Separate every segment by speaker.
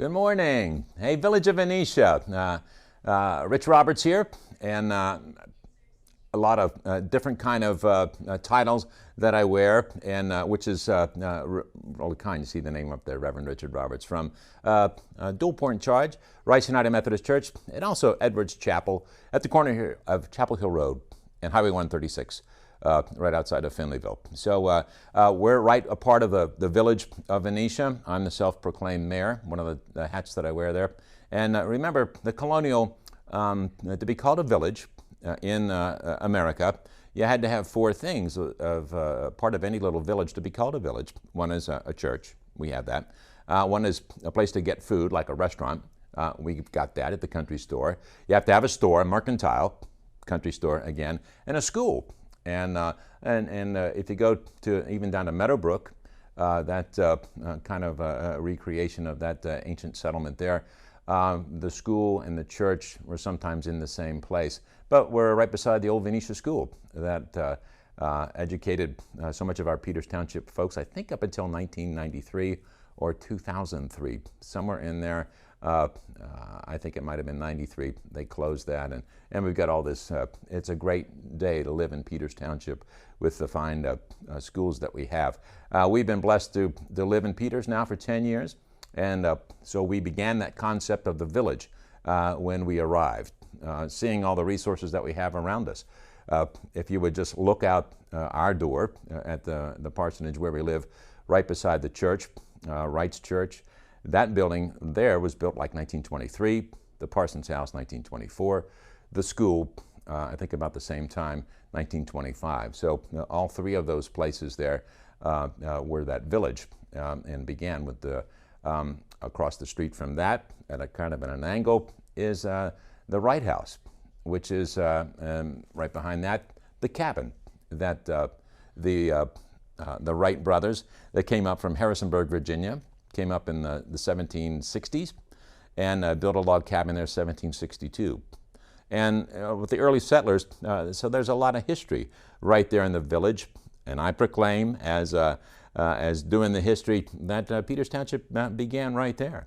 Speaker 1: Good morning. Hey, Village of Venetia. Rich Roberts here, and a lot of different kind of titles that I wear, and which is really kind to see the name up there, Reverend Richard Roberts, from dual point charge, Rice United Methodist Church, and also Edwards Chapel at the corner here of Chapel Hill Road and Highway 136. Right outside of Finleyville. So we're right a part of the Village of Venetia. I'm the self-proclaimed mayor, one of the hats that I wear there. And remember, the colonial, to be called a village in America, you had to have four things of part of any little village to be called a village. One is a church. We have that. One is a place to get food, like a restaurant. We've got that at the country store. You have to have a store, a mercantile, country store again, and a school. And if you go to even down to Meadowbrook, that kind of a recreation of that ancient settlement there, the school and the church were sometimes in the same place. But we're right beside the old Venetia School that educated so much of our Peters Township folks, I think up until 1993 or 2003, somewhere in there. I think it might have been 93. They closed that, and we've got all this. It's a great day to live in Peters Township with the fine schools that we have. We've been blessed to live in Peters now for 10 years, and so we began that concept of the village when we arrived, seeing all the resources that we have around us. If you would just look out our door at the parsonage where we live, right beside the church, Wright's Church. That building there was built like 1923, the Parsons House 1924, the school I think about the same time, 1925. So all three of those places there were that village, and began with the across the street from that at a kind of an angle is the Wright House, which is right behind that the cabin that the Wright brothers that came up from Harrisonburg, Virginia, came up in the 1760s and built a log cabin there in 1762. And with the early settlers, so there's a lot of history right there in the village. And I proclaim as doing the history that Peters Township began right there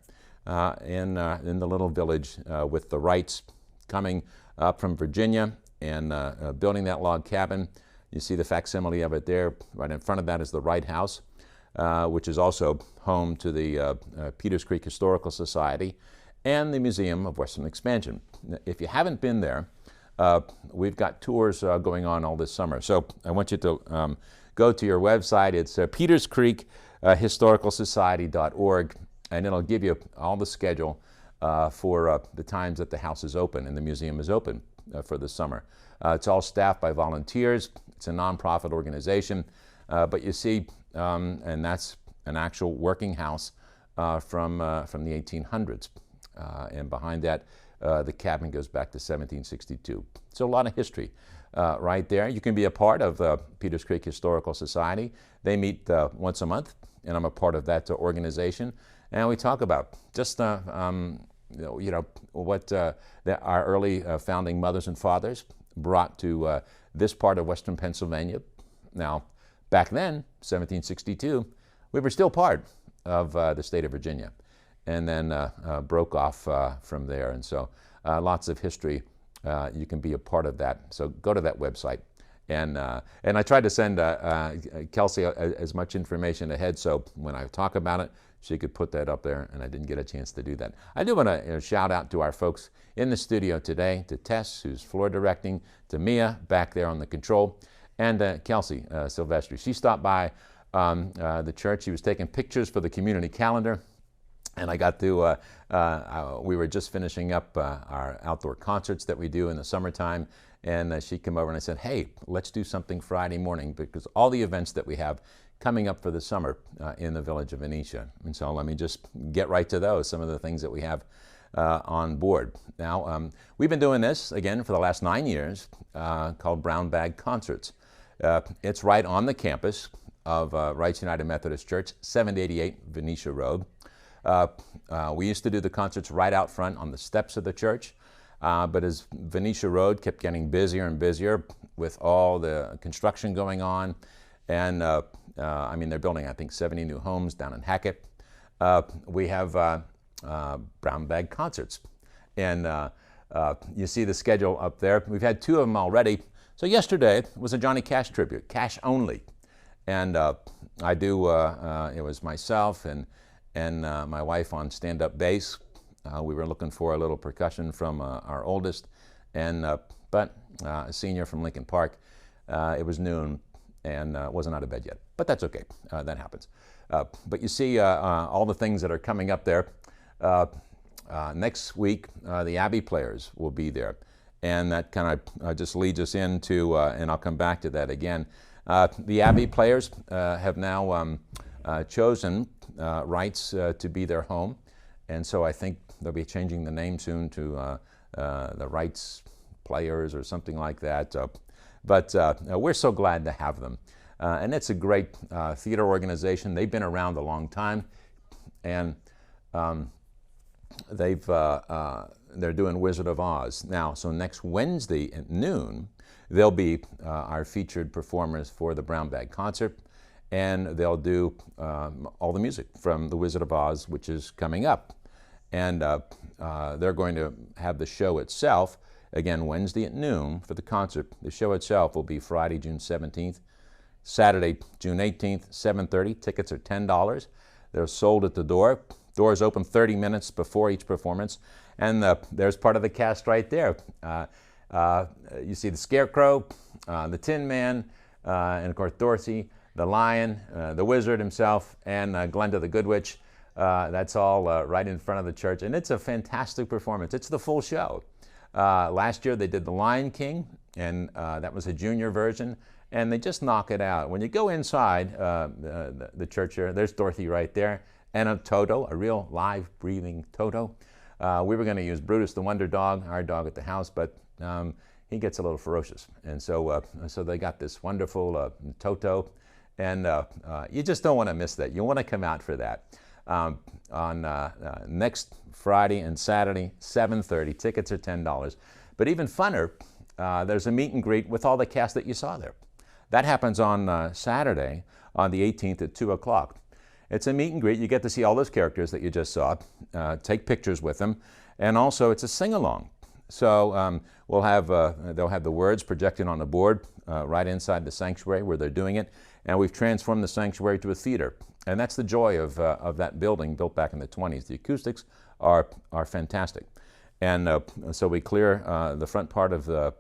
Speaker 1: in the little village with the Wrights coming up from Virginia and building that log cabin. You see the facsimile of it there. Right in front of that is the Wright House, which is also home to the Peters Creek Historical Society and the Museum of Western Expansion. If you haven't been there, we've got tours going on all this summer. So I want you to go to your website. It's peterscreekhistoricalsociety.org, and it'll give you all the schedule for the times that the house is open and the museum is open for the summer. It's all staffed by volunteers. It's a nonprofit organization, but you see, and that's an actual working house from the 1800s. And behind that, the cabin goes back to 1762. So a lot of history right there. You can be a part of Peters Creek Historical Society. They meet once a month, and I'm a part of that organization. And we talk about just what our early founding mothers and fathers brought to this part of Western Pennsylvania. Now, back then, 1762, we were still part of the state of Virginia, and then broke off from there. And so lots of history. You can be a part of that. So go to that website. And I tried to send Kelsey as much information ahead, so when I talk about it, she could put that up there, and I didn't get a chance to do that. I do want to shout out to our folks in the studio today, to Tess, who's floor directing, to Mia back there on the control, and Kelsey Silvestri. She stopped by the church. She was taking pictures for the community calendar, and I got to, we were just finishing up our outdoor concerts that we do in the summertime, and she came over and I said, hey, let's do something Friday morning, because all the events that we have coming up for the summer in the Village of Venetia. And so let me just get right to those, some of the things that we have on board. Now, we've been doing this, again, for the last 9 years, called Brown Bag Concerts. It's right on the campus of Rice United Methodist Church, 788 Venetia Road. We used to do the concerts right out front on the steps of the church, but as Venetia Road kept getting busier and busier with all the construction going on, and I mean, they're building, I think, 70 new homes down in Hackett. We have brown bag concerts. And you see the schedule up there. We've had 2 of them already. So yesterday was a Johnny Cash tribute, cash only. And it was myself and my wife on stand-up bass. We were looking for a little percussion from our oldest, but a senior from Lincoln Park. It was noon and wasn't out of bed yet, but that's okay. That happens. But you see all the things that are coming up there. Next week, the Abbey Players will be there, and that kind of just leads us into, and I'll come back to that again. The Abbey Players have now chosen Wrights to be their home, and so I think they'll be changing the name soon to the Wrights Players or something like that. But we're so glad to have them. And it's a great theater organization. They've been around a long time, and they're doing Wizard of Oz now. So next Wednesday at noon, they'll be our featured performers for the Brown Bag Concert, and they'll do all the music from the Wizard of Oz, which is coming up. And they're going to have the show itself, again, Wednesday at noon for the concert. The show itself will be Friday, June 17th, Saturday, June 18th, 7:30. Tickets are $10. They're sold at the door. Doors open 30 minutes before each performance. And there's part of the cast right there. You see the Scarecrow, the Tin Man, and of course Dorothy, the Lion, the Wizard himself, and Glenda the Good Witch. That's all right in front of the church. And it's a fantastic performance. It's the full show. Last year they did The Lion King, and that was a junior version, and they just knock it out. When you go inside the church here, there's Dorothy right there, and a Toto, a real live breathing Toto. We were going to use Brutus the Wonder Dog, our dog at the house, but he gets a little ferocious. And so they got this wonderful Toto, and you just don't want to miss that. You want to come out for that. On next Friday and Saturday, 7:30. Tickets are $10. But even funner, there's a meet and greet with all the cast that you saw there. That happens on Saturday, on the 18th at 2 o'clock. It's a meet and greet. You get to see all those characters that you just saw, take pictures with them, and also it's a sing-along. So they'll have the words projected on the board right inside the sanctuary where they're doing it, and we've transformed the sanctuary to a theater. And that's the joy of that building, built back in the 20s. The acoustics are fantastic. And so we clear the front part of the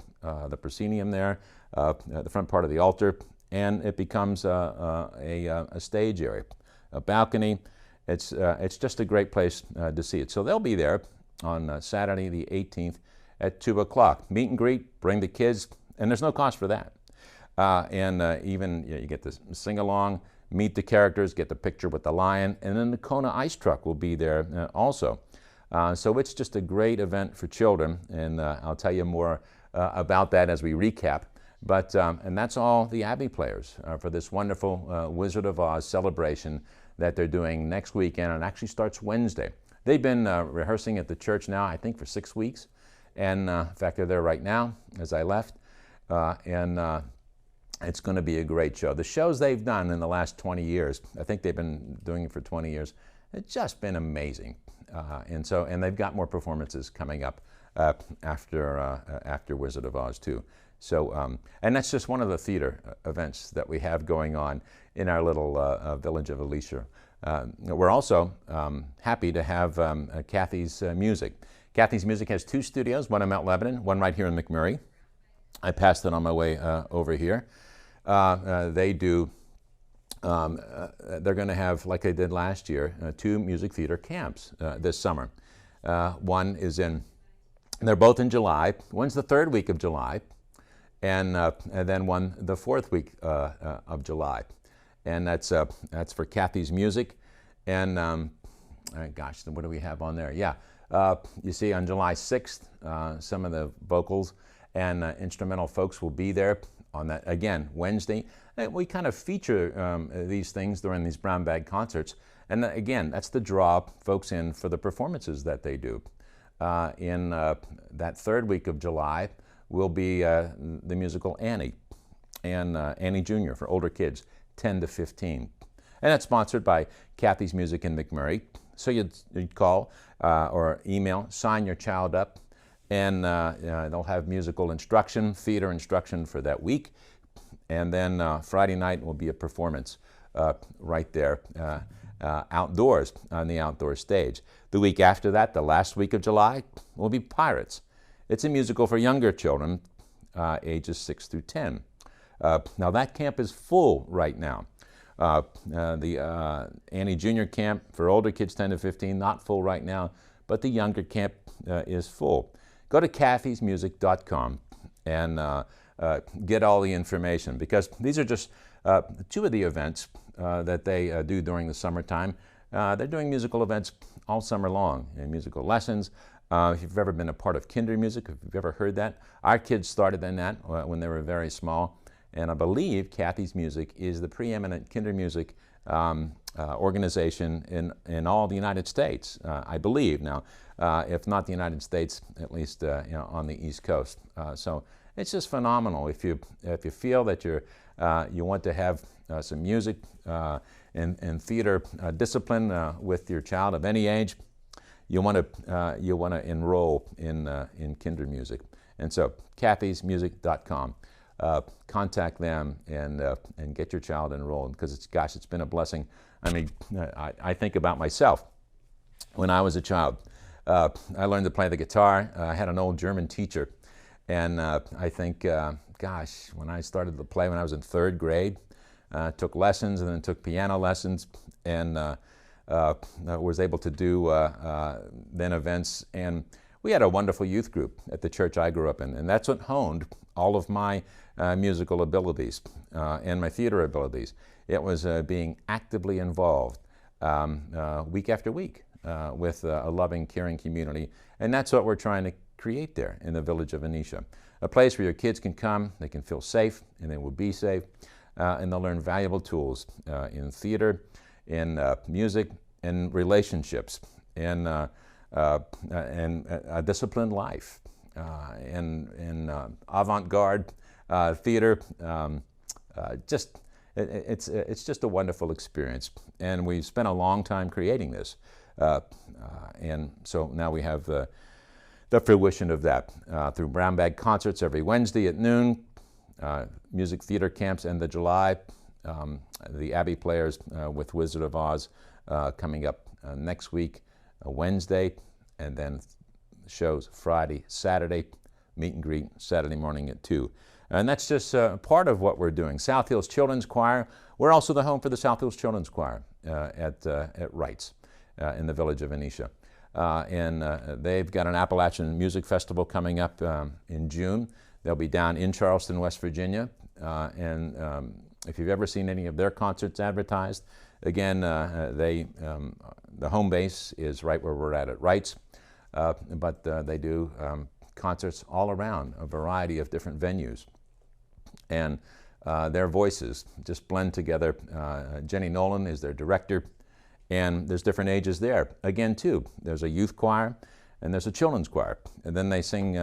Speaker 1: proscenium there, the front part of the altar, and it becomes a stage area, a balcony. It's just a great place to see it. So they'll be there on Saturday the 18th at 2 o'clock. Meet and greet, bring the kids, and there's no cost for that. Even you get to sing along, meet the characters, get the picture with the lion, and then the Kona ice truck will be there also. So it's just a great event for children, and I'll tell you more about that as we recap. But and that's all the Abbey Players for this wonderful Wizard of Oz celebration that they're doing next weekend, and it actually starts Wednesday. They've been rehearsing at the church now, I think, for 6 weeks, and in fact, they're there right now as I left, and it's going to be a great show. The shows they've done in the last 20 years, I think they've been doing it for 20 years, it's just been amazing. And they've got more performances coming up after Wizard of Oz too. So, and that's just one of the theater events that we have going on in our little village of Alicia. We're also happy to have Kathy's Music. Kathy's Music has 2 studios, one in Mount Lebanon, one right here in McMurray. I passed it on my way over here. They do, they're going to have, like they did last year, 2 music theater camps this summer. One is they're both in July. One's the 3rd week of July, and then one the 4th week of July. And that's for Kathy's Music. And gosh, what do we have on there? Yeah, you see on July 6th, some of the vocals and instrumental folks will be there on that, again, Wednesday. We kind of feature these things during these brown bag concerts. And again, that's to draw folks in for the performances that they do. In that 3rd week of July will be the musical Annie, and Annie Jr. for older kids, 10 to 15. And that's sponsored by Kathy's Music in McMurray. So you'd call or email, sign your child up, and they'll have musical instruction, theater instruction for that week. And then Friday night will be a performance right there outdoors on the outdoor stage. The week after that, the last week of July, will be Pirates. It's a musical for younger children, ages 6 through 10. Now that camp is full right now. The Annie Junior Camp for older kids 10 to 15, not full right now, but the younger camp is full. Go to kathysmusic.com and get all the information, because these are just two of the events that they do during the summertime. They're doing musical events all summer long, and musical lessons. If you've ever been a part of kinder music, if you've ever heard that, our kids started in that when they were very small. And I believe Kathy's Music is the preeminent kinder music organization in all the United States, I believe. Now, if not the United States, at least on the East Coast. So it's just phenomenal. If you feel that you want to have some music and theater discipline with your child of any age, you want to enroll in kinder music. And so kathysmusic.com. Contact them and get your child enrolled, because it's been a blessing. I mean, I think about myself. When I was a child, I learned to play the guitar. I had an old German teacher, and I think, when I started to play when I was in 3rd grade, took lessons and then took piano lessons, and was able to do then events. And we had a wonderful youth group at the church I grew up in, and that's what honed all of my musical abilities and my theater abilities. It was being actively involved week after week with a loving, caring community, and that's what we're trying to create there in the village of Venetia. A place where your kids can come, they can feel safe, and they will be safe, and they'll learn valuable tools in theater, in music, in relationships, in a disciplined life, in avant-garde theater. It's just a wonderful experience, and we've spent a long time creating this, and so now we have the fruition of that through brown bag concerts every Wednesday at noon, music theater camps end of July, the Abbey Players with Wizard of Oz coming up next week, Wednesday, and then shows Friday, Saturday, meet and greet Saturday morning at 2. And that's just part of what we're doing. South Hills Children's Choir, we're also the home for the South Hills Children's Choir at Wrights in the village of Venetia. And they've got an Appalachian Music Festival coming up in June. They'll be down in Charleston, West Virginia. And if you've ever seen any of their concerts advertised, again, the home base is right where we're at Wrights. But they do concerts all around a variety of different venues. And their voices just blend together. Jenny Nolan is their director, and there's different ages there. Again, too, there's a youth choir and there's a children's choir, and then they sing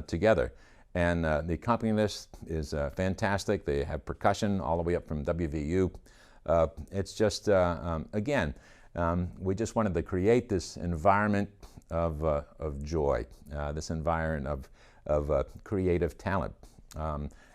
Speaker 1: together. And the accompanist is fantastic. They have percussion all the way up from WVU. It's just, again, we just wanted to create this environment of joy, this environment of creative talent.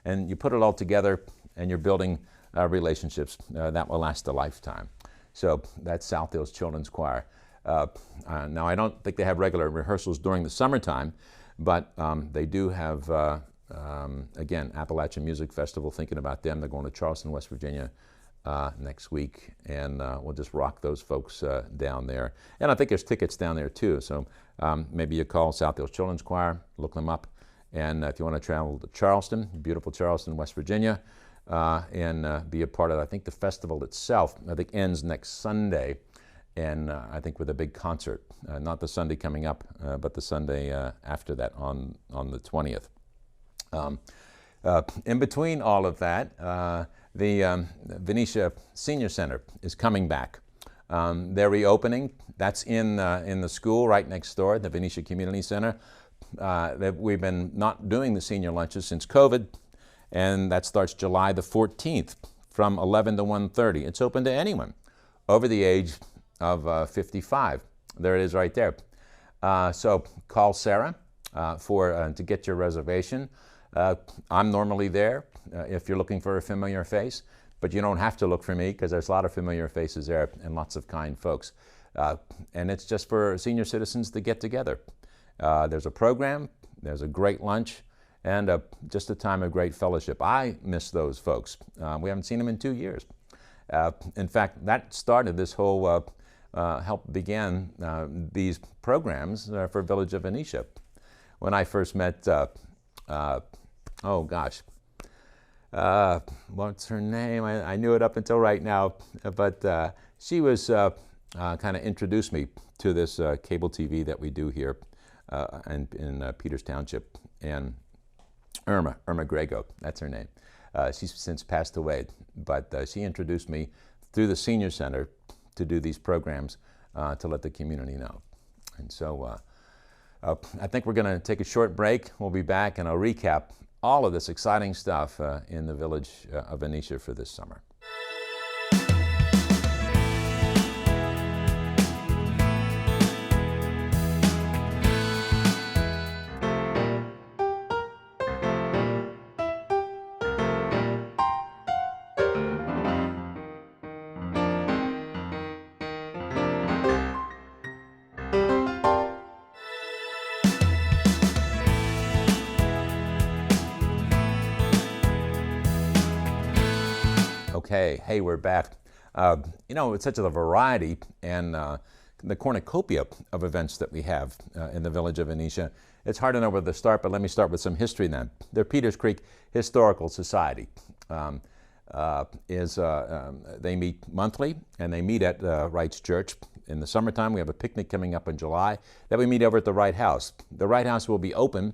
Speaker 1: And you put it all together, and you're building relationships that will last a lifetime. So that's South Hills Children's Choir. Now, I don't think they have regular rehearsals during the summertime, but they do have, again, Appalachian Music Festival, thinking about them. They're going to Charleston, West Virginia next week, and we'll just rock those folks down there. And I think there's tickets down there, too. So maybe you call South Hills Children's Choir, look them up. And if you want to travel to Charleston, beautiful Charleston, West Virginia, and be a part of, I think the festival itself, I think ends next Sunday, and I think with a big concert, not the Sunday coming up, but the Sunday after that on the 20th. In between all of that, the Venetia Senior Center is coming back. They're reopening. That's in the school right next door, the Venetia Community Center. We've been not doing the senior lunches since COVID, and that starts July the 14th from 11 to 1:30. It's open to anyone over the age of 55. There it is right there. So call Sarah to get your reservation. I'm normally there if you're looking for a familiar face, but you don't have to look for me because there's a lot of familiar faces there and lots of kind folks. And it's just for senior citizens to get together. There's a program, there's a great lunch, and just a time of great fellowship. I miss those folks. We haven't seen them in 2 years. In fact, that started this whole, helped begin these programs for Village of Venetia. When I first met, what's her name? I knew it up until right now, but she was kind of introduced me to this cable TV that we do here in Peters Township. And Irma Grego, that's her name. She's since passed away, but she introduced me through the Senior Center to do these programs to let the community know. And so I think we're going to take a short break. We'll be back and I'll recap all of this exciting stuff in the Village of Venetia for this summer. Okay, hey, we're back. It's such a variety and the cornucopia of events that we have in the Village of Venetia. It's hard to know where to start, but let me start with some history then. The Peters Creek Historical Society they meet monthly, and they meet at Wright's Church. In the summertime, we have a picnic coming up in July that we meet over at the Wright House. The Wright House will be open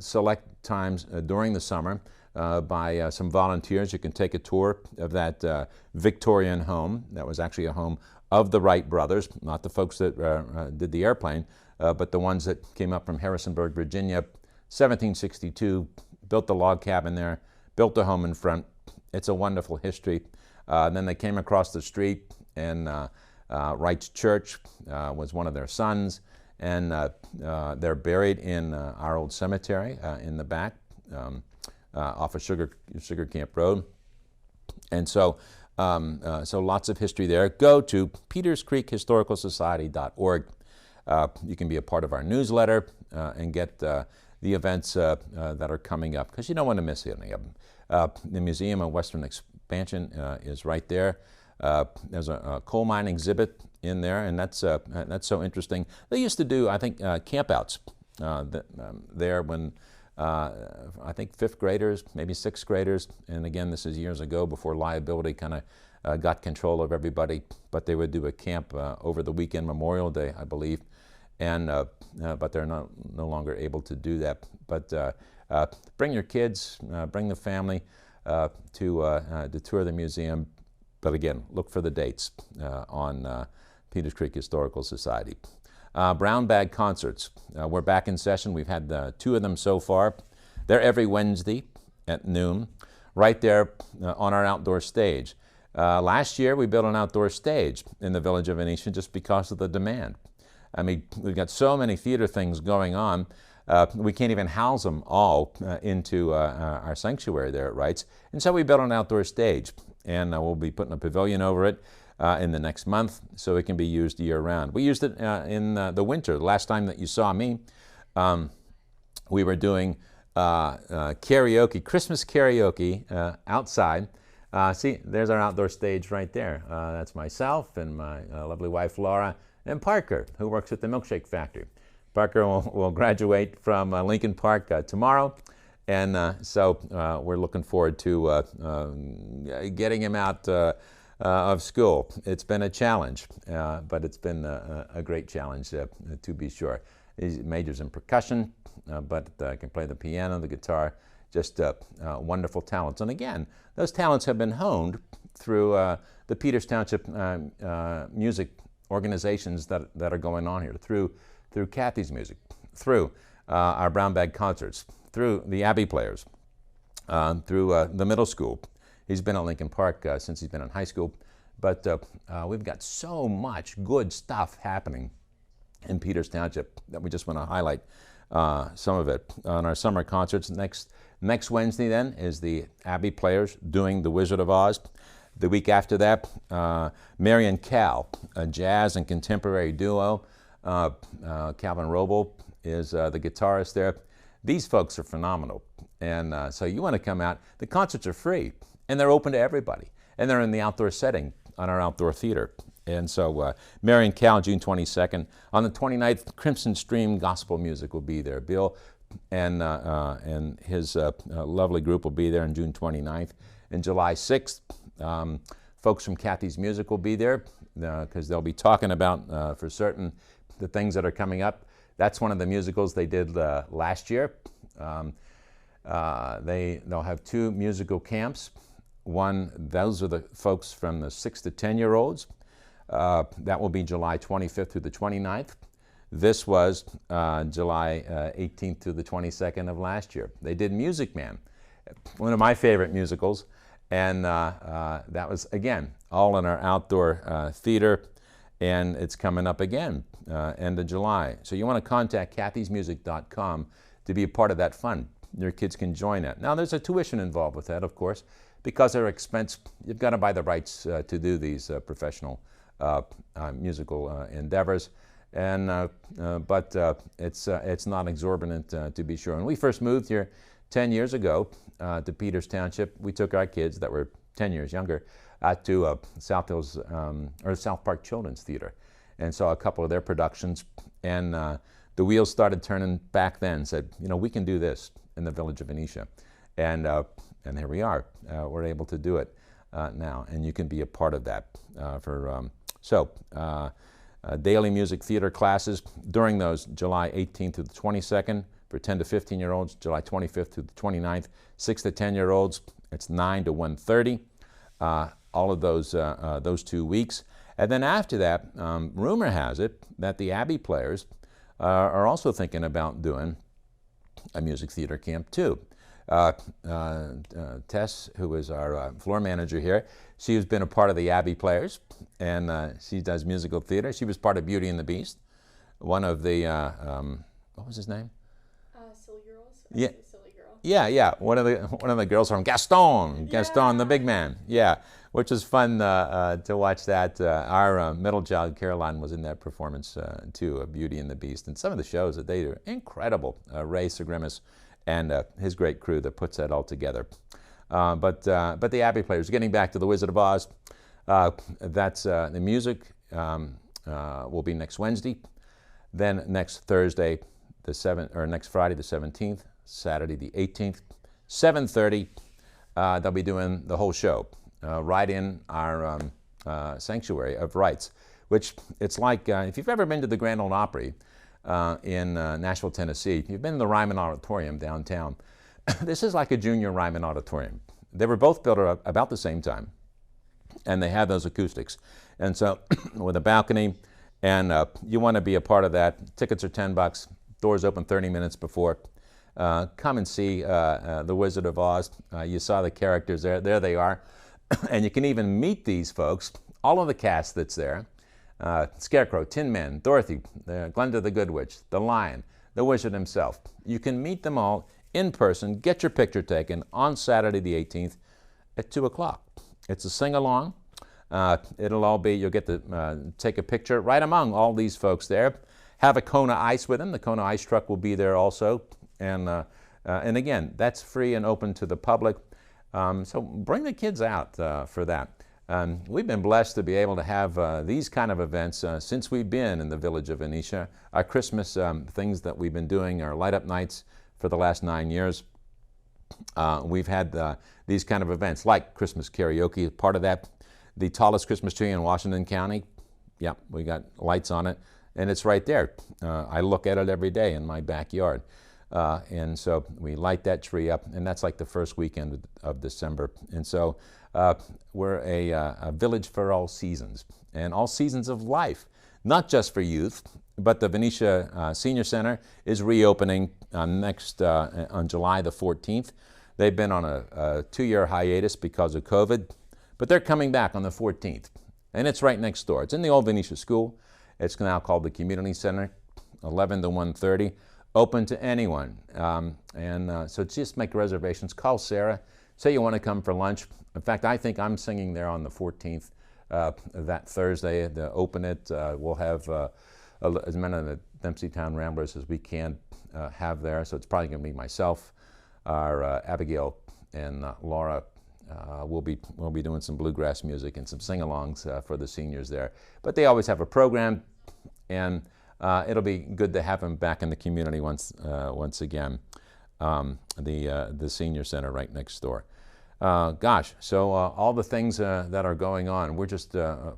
Speaker 1: select times during the summer by some volunteers. You can take a tour of that Victorian home. That was actually a home of the Wright brothers, not the folks that did the airplane, but the ones that came up from Harrisonburg, Virginia, 1762, built the log cabin there, built a home in front. It's a wonderful history. Then they came across the street, and Wright's Church was one of their sons, and they're buried in our old cemetery in the back off of Sugar Camp Road. And so lots of history there. Go to peterscreekhistoricalsociety.org. You can be a part of our newsletter and get the events that are coming up, because you don't want to miss any of them. The Museum of Western Expansion is right there. There's a coal mine exhibit in there, and that's so interesting. They used to do, I think, campouts there when I think 5th graders, maybe 6th graders, and again, this is years ago before liability kind of got control of everybody, but they would do a camp over the weekend, Memorial Day, I believe, and but they're no longer able to do that. But bring your kids, bring the family to tour the museum. But again, look for the dates on Peters Creek Historical Society. Brown Bag Concerts. We're back in session. We've had 2 of them so far. They're every Wednesday at noon, right there on our outdoor stage. Last year, we built an outdoor stage in the Village of Venetia just because of the demand. I mean, we've got so many theater things going on. We can't even house them all into our sanctuary there at Wright's. And so we built an outdoor stage, and we'll be putting a pavilion over it in the next month so it can be used year-round. We used it in the winter. The last time that you saw me, we were doing karaoke, Christmas karaoke outside. See, there's our outdoor stage right there. That's myself and my lovely wife, Laura, and Parker, who works at the Milkshake Factory. Parker will graduate from Lincoln Park tomorrow, and so we're looking forward to getting him out of school. It's been a challenge, but it's been a great challenge to be sure. He majors in percussion, but can play the piano, the guitar, just wonderful talents. And again, those talents have been honed through the Peters Township music organizations that are going on here, through Kathy's music, through our Brown Bag Concerts, through the Abbey Players, through the middle school. He's been at Lincoln Park since he's been in high school, But we've got so much good stuff happening in Peters Township that we just want to highlight some of it. On our summer concerts, next Wednesday then is the Abbey Players doing The Wizard of Oz. The week after that, Mary and Cal, a jazz and contemporary duo. Calvin Roble is the guitarist there. These folks are phenomenal. And so you want to come out. The concerts are free, and they're open to everybody. And they're in the outdoor setting on our outdoor theater. And so Mary and Cal, June 22nd. On the 29th, Crimson Stream Gospel Music will be there. Bill and his lovely group will be there on June 29th. And July 6th, folks from Kathy's Music will be there because they'll be talking about, for certain, the things that are coming up. That's one of the musicals they did last year. They'll have 2 musical camps. One, those are the folks from the 6 to 10-year-olds. That will be July 25th through the 29th. This was July 18th through the 22nd of last year. They did Music Man, one of my favorite musicals, and that was, again, all in our outdoor theater, and it's coming up again, end of July. So you want to contact kathysmusic.com to be a part of that fund. Your kids can join that. Now, there's a tuition involved with that, of course, because they're expense. You've got to buy the rights to do these professional musical endeavors, and but it's not exorbitant to be sure. When we first moved here 10 years ago to Peters Township, we took our kids that were 10 years younger to South Hills or South Park Children's Theater, and saw a couple of their productions, and the wheels started turning back then. Said, you know, we can do this in the village of Venetia, and here we are. We're able to do it now, and you can be a part of that. Daily music theater classes during those July 18th to the 22nd for 10 to 15-year-olds, July 25th to the 29th, 6 to 10-year-olds, it's 9 to 1:30, all of those 2 weeks. And then after that, rumor has it that the Abbey Players are also thinking about doing a music theater camp too. Tess, who is our floor manager here, she has been a part of the Abbey Players, and she does musical theater. She was part of Beauty and the Beast, one of the, what was his name?
Speaker 2: Silly Girls?
Speaker 1: Yeah.
Speaker 2: Silly Girl.
Speaker 1: Yeah. One of the girls from Gaston, the big man. Yeah, which was fun to watch that. Our middle child, Caroline, was in that performance too, of Beauty and the Beast. And some of the shows that they do, incredible. Ray Segrimus and his great crew that puts that all together. But the Abbey Players, getting back to The Wizard of Oz, that's the music will be next Wednesday. Then next Thursday, next Friday the 17th, Saturday the 18th, 7:30, they'll be doing the whole show right in our sanctuary of rights, which it's like, if you've ever been to the Grand Ole Opry in Nashville, Tennessee, if you've been to the Ryman Auditorium downtown, this is like a junior Ryman Auditorium. They were both built about the same time, and they have those acoustics. And so with a balcony, and you want to be a part of that. Tickets are $10. Doors open 30 minutes before. Come and see The Wizard of Oz. You saw the characters there. There they are. And you can even meet these folks, all of the cast that's there. Scarecrow, Tin Man, Dorothy, Glenda the Good Witch, the Lion, the Wizard himself. You can meet them all in person, get your picture taken on Saturday the 18th at 2 o'clock. It's a sing-along. It'll all be, you'll get to take a picture right among all these folks there. Have a Kona Ice with them. The Kona Ice truck will be there also. And again, that's free and open to the public. So bring the kids out for that. We've been blessed to be able to have these kind of events since we've been in the village of Venetia. Our Christmas things that we've been doing are light up nights for the last 9 years. We've had these kind of events like Christmas karaoke, part of that. The tallest Christmas tree in Washington County, yeah, we got lights on it, and it's right there. I look at it every day in my backyard. And so we light that tree up, and that's like the first weekend of December. And so we're a village for all seasons, and all seasons of life, not just for youth, but the Venetia Senior Center is reopening on July the 14th. They've been on a 2-year hiatus because of COVID, but they're coming back on the 14th. And it's right next door. It's in the old Venetia School. It's now called the Community Center, 11 to 1:30, open to anyone. So just make reservations. Call Sarah. Say you want to come for lunch. In fact, I think I'm singing there on the 14th, that Thursday to open it. We'll have as many of the Dempseytown Ramblers as we can have there. So it's probably going to be myself, our Abigail, and Laura. We'll be doing some bluegrass music and some sing-alongs for the seniors there. But they always have a program, and it'll be good to have them back in the community once again. The senior center right next door. So all the things that are going on, we're just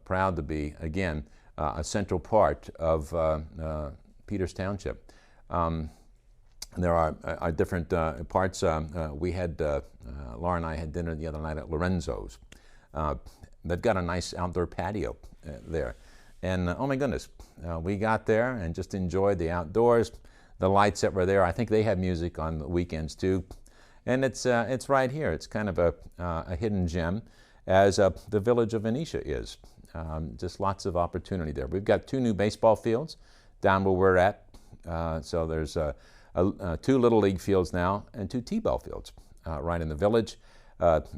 Speaker 1: proud to be, again, a central part of Peters Township. There are different parts. We had, Laura and I had dinner the other night at Lorenzo's. They've got a nice outdoor patio there. And oh my goodness, we got there and just enjoyed the outdoors, the lights that were there. I think they have music on the weekends too. And it's right here. It's kind of a hidden gem, as the village of Venetia is. Just lots of opportunity there. We've got 2 new baseball fields down where we're at. So there's 2 Little League fields now and 2 T-ball fields right in the village.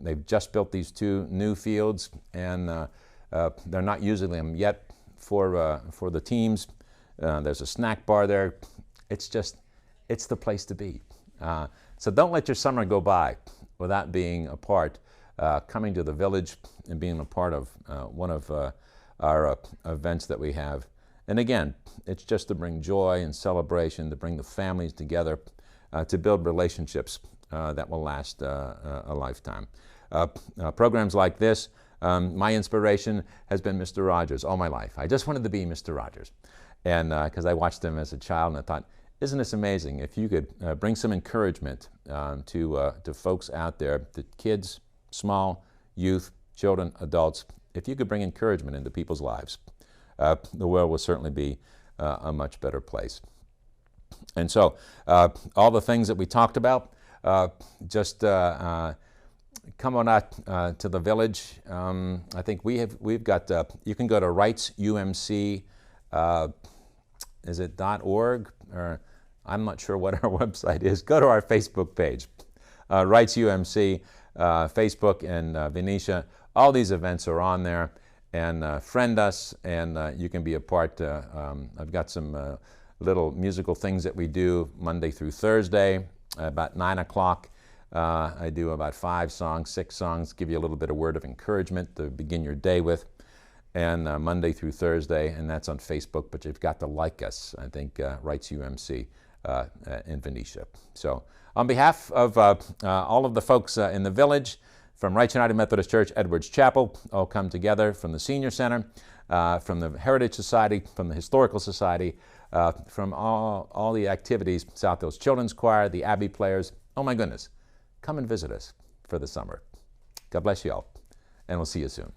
Speaker 1: They've just built these 2 new fields, and they're not using them yet for the teams. There's a snack bar there. It's the place to be. So don't let your summer go by without being a part, coming to the village and being a part of one of our events that we have. And again, it's just to bring joy and celebration, to bring the families together, to build relationships that will last a lifetime. Programs like this, my inspiration has been Mr. Rogers all my life. I just wanted to be Mr. Rogers, and because I watched him as a child, and I thought, isn't this amazing if you could bring some encouragement to folks out there, to kids, small, youth, children, adults, if you could bring encouragement into people's lives, the world will certainly be a much better place. And so all the things that we talked about, just come on out to the village. I think we've got, you can go to RightsUMC, is it .org? Or I'm not sure what our website is. Go to our Facebook page, RightsUMC, Facebook and Venetia. All these events are on there. And friend us, and you can be a part. I've got some little musical things that we do Monday through Thursday, about 9 o'clock. I do about 5 songs, 6 songs, give you a little bit of word of encouragement to begin your day with. And Monday through Thursday, and that's on Facebook, but you've got to like us, I think, RightsUMC in Venetia. So on behalf of all of the folks in the village, from Rights United Methodist Church, Edwards Chapel, all come together, from the Senior Center, from the Heritage Society, from the Historical Society, from all the activities, South Hills Children's Choir, the Abbey Players. Oh my goodness, come and visit us for the summer. God bless you all, and we'll see you soon.